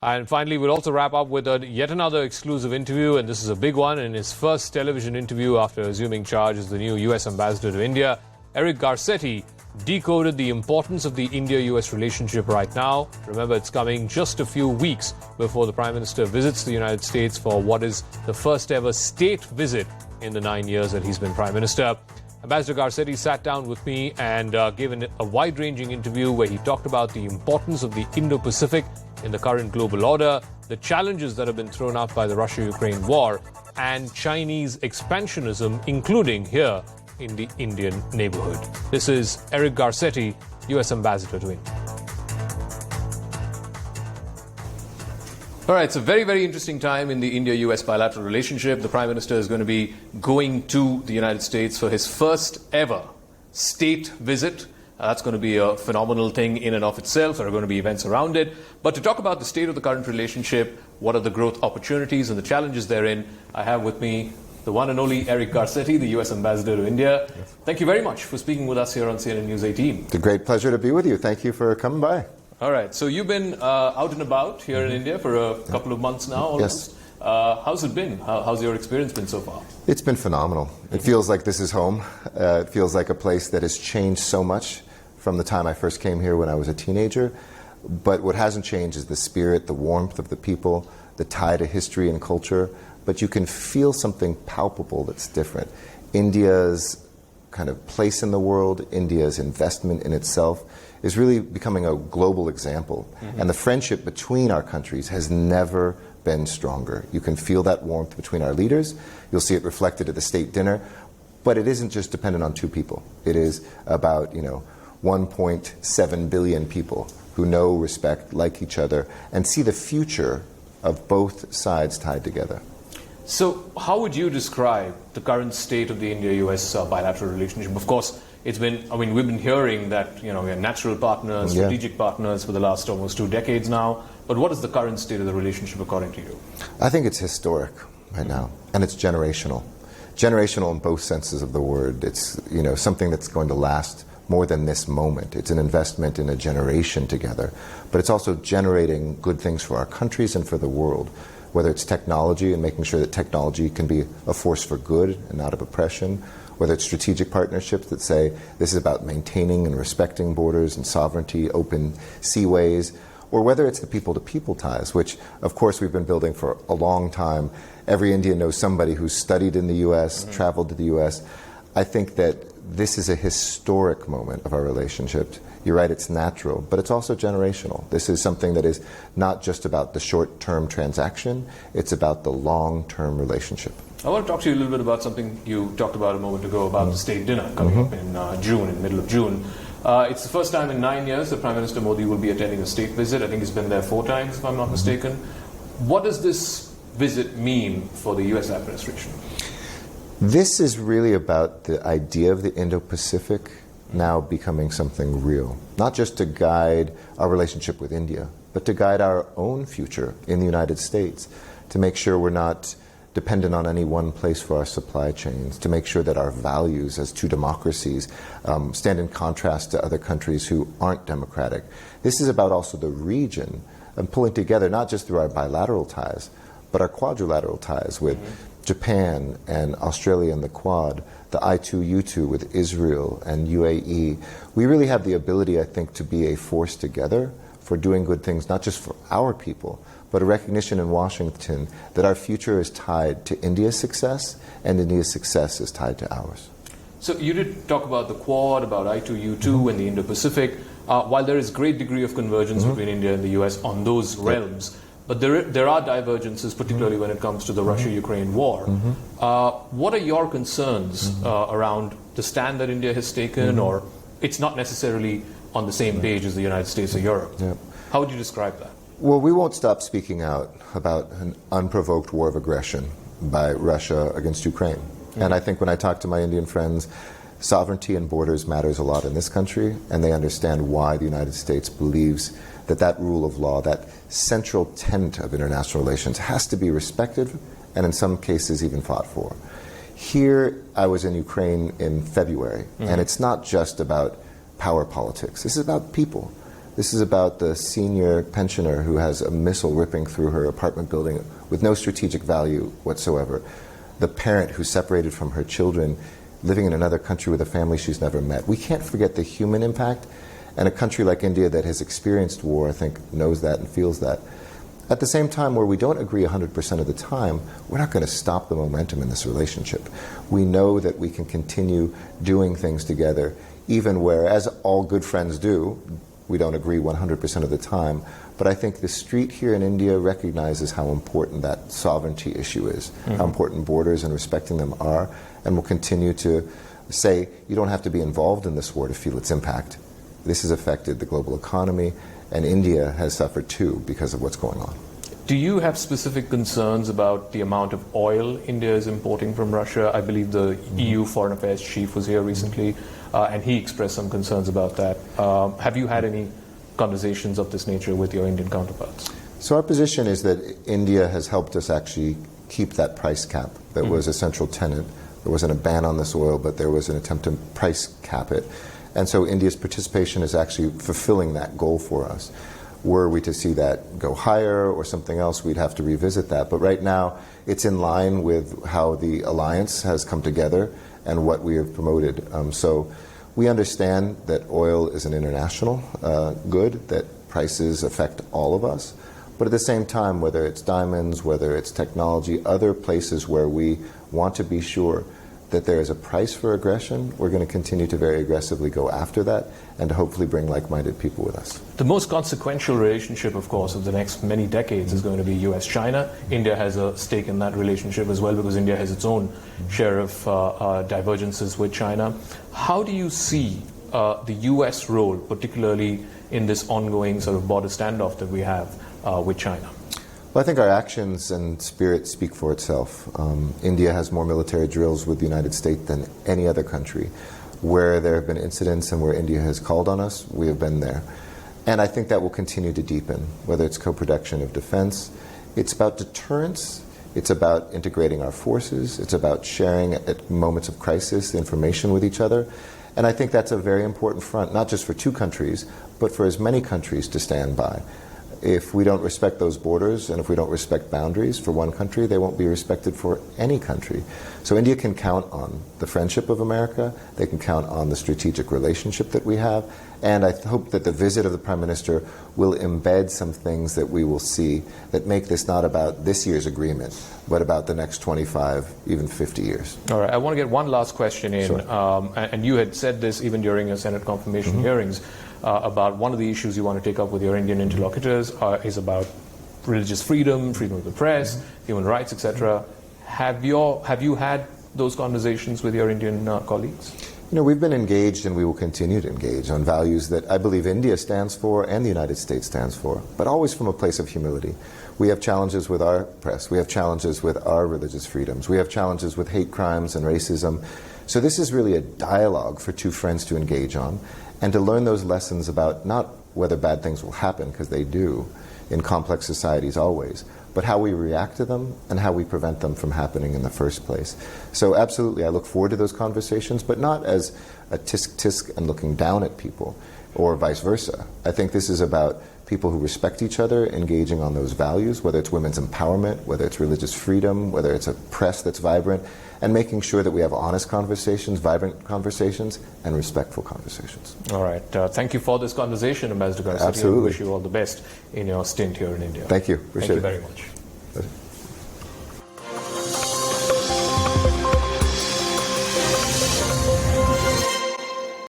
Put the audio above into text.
And finally, we'll also wrap up with yet another exclusive interview, and this is a big one. In his first television interview after assuming charge as the new U.S. ambassador to India, Eric Garcetti decoded the importance of the India-U.S. relationship right now. Remember, it's coming just a few weeks before the Prime Minister visits the United States for what is the first ever state visit in the 9 years that he's been Prime Minister. Ambassador Garcetti sat down with me and gave a wide-ranging interview where he talked about the importance of the Indo-Pacific in the current global order, the challenges that have been thrown up by the Russia-Ukraine war, and Chinese expansionism, including here in the Indian neighborhood. This is Eric Garcetti, U.S. Ambassador to India. All right, it's a very, very interesting time in the India-U.S. bilateral relationship. The Prime Minister is going to be going to the United States for his first ever state visit. That's going to be a phenomenal thing in and of itself. There are going to be events around it. But to talk about the state of the current relationship, what are the growth opportunities and the challenges therein, I have with me the one and only Eric Garcetti, the U.S. Ambassador to India. Yes. Thank you very much for speaking with us here on CNN News 18. It's a great pleasure to be with you. Thank you for coming by. All right. So you've been out and about here in India for a couple of months now almost. Yes. How's it been? How's your experience been so far? It's been phenomenal. It feels like this is home. It feels like a place that has changed so much from the time I first came here when I was a teenager. But what hasn't changed is the spirit, the warmth of the people, the tie to history and culture. But you can feel something palpable that's different. India's kind of place in the world, India's investment in itself is really becoming a global example. And the friendship between our countries has never been stronger. You can feel that warmth between our leaders. You'll see it reflected at the state dinner. But it isn't just dependent on two people. It is about, 1.7 billion people who know, respect, like each other, and see the future of both sides tied together. So how would you describe the current state of the India-US bilateral relationship? Of course, we've been hearing that, we're natural partners, strategic partners for the last almost 2 decades now. But what is the current state of the relationship according to you? I think it's historic right now, and it's generational. Generational in both senses of the word. It's, something that's going to last more than this moment. It's an investment in a generation together. But it's also generating good things for our countries and for the world. Whether it's technology and making sure that technology can be a force for good and not of oppression, whether it's strategic partnerships that say this is about maintaining and respecting borders and sovereignty, open seaways, or whether it's the people-to-people ties, which, of course, we've been building for a long time. Every Indian knows somebody who's studied in the U.S., traveled to the U.S. I think that this is a historic moment of our relationship. You're right, it's natural, but it's also generational. This is something that is not just about the short-term transaction, it's about the long-term relationship. I want to talk to you a little bit about something you talked about a moment ago about the state dinner coming up in June, in the middle of June. It's the first time in 9 years that Prime Minister Modi will be attending a state visit. I think he's been there 4 times, if I'm not mistaken. What does this visit mean for the U.S. administration? This is really about the idea of the Indo-Pacific now becoming something real, not just to guide our relationship with India, but to guide our own future in the United States, to make sure we're not dependent on any one place for our supply chains, to make sure that our values as two democracies stand in contrast to other countries who aren't democratic. This is about also the region and pulling together, not just through our bilateral ties, but our quadrilateral ties with Japan and Australia and the Quad, the I2U2 with Israel and UAE. We really have the ability, I think, to be a force together for doing good things, not just for our people, but a recognition in Washington that our future is tied to India's success, and India's success is tied to ours. So you did talk about the Quad, about I2U2 and the Indo-Pacific. While there is great degree of convergence between India and the US on those realms, but there are divergences, particularly when it comes to the Russia-Ukraine war. What are your concerns around the stand that India has taken, or it's not necessarily on the same page as the United States or Europe? How would you describe that? Well, we won't stop speaking out about an unprovoked war of aggression by Russia against Ukraine. And I think when I talk to my Indian friends, sovereignty and borders matters a lot in this country, and they understand why the United States believes that rule of law, that central tenet of international relations, has to be respected and in some cases even fought for. Here, I was in Ukraine in February, and it's not just about power politics. This is about people. This is about the senior pensioner who has a missile ripping through her apartment building with no strategic value whatsoever. The parent who's separated from her children, living in another country with a family she's never met. We can't forget the human impact, and a country like India that has experienced war, I think, knows that and feels that. At the same time, where we don't agree 100% of the time, we're not going to stop the momentum in this relationship. We know that we can continue doing things together, even where, as all good friends do, we don't agree 100% of the time. But I think the street here in India recognizes how important that sovereignty issue is, how important borders and respecting them are, and will continue to say, you don't have to be involved in this war to feel its impact. This has affected the global economy, and India has suffered too because of what's going on. Do you have specific concerns about the amount of oil India is importing from Russia? I believe the EU Foreign Affairs chief was here recently, and he expressed some concerns about that. Have you had any conversations of this nature with your Indian counterparts? So our position is that India has helped us actually keep that price cap that was a central tenet. There wasn't a ban on this oil, but there was an attempt to price cap it. And so India's participation is actually fulfilling that goal for us. Were we to see that go higher or something else, we'd have to revisit that. But right now, it's in line with how the alliance has come together and what we have promoted. So we understand that oil is an international good, that prices affect all of us. But at the same time, whether it's diamonds, whether it's technology, other places where we want to be sure that there is a price for aggression, we're going to continue to very aggressively go after that and to hopefully bring like-minded people with us. The most consequential relationship, of course, of the next many decades is going to be US-China. India has a stake in that relationship as well because India has its own share of divergences with China. How do you see the US role, particularly in this ongoing sort of border standoff that we have with China? Well, I think our actions and spirit speak for itself. India has more military drills with the United States than any other country. Where there have been incidents and where India has called on us, we have been there. And I think that will continue to deepen, whether it's co-production of defense. It's about deterrence. It's about integrating our forces. It's about sharing at moments of crisis information with each other. And I think that's a very important front, not just for two countries, but for as many countries to stand by. If we don't respect those borders and if we don't respect boundaries for one country, they won't be respected for any country. So India can count on the friendship of America, they can count on the strategic relationship that we have, and I hope that the visit of the Prime Minister will embed some things that we will see that make this not about this year's agreement, but about the next 25, even 50 years. All right, I want to get one last question in, Sure. And you had said this even during your Senate confirmation hearings, about one of the issues you want to take up with your Indian interlocutors is about religious freedom, freedom of the press, human rights, etc. Have you had those conversations with your Indian colleagues? You know, we've been engaged and we will continue to engage on values that I believe India stands for and the United States stands for, but always from a place of humility. We have challenges with our press. We have challenges with our religious freedoms. We have challenges with hate crimes and racism. So this is really a dialogue for two friends to engage on and to learn those lessons about not whether bad things will happen, because they do in complex societies always, but how we react to them and how we prevent them from happening in the first place. So absolutely, I look forward to those conversations, but not as a tisk-tisk and looking down at people, or vice versa. I think this is about people who respect each other, engaging on those values, whether it's women's empowerment, whether it's religious freedom, whether it's a press that's vibrant, and making sure that we have honest conversations, vibrant conversations, and respectful conversations. All right. Thank you for this conversation, Ambassador Garcetti. Absolutely. I wish you all the best in your stint here in India. Thank you. Appreciate it. Thank you very much.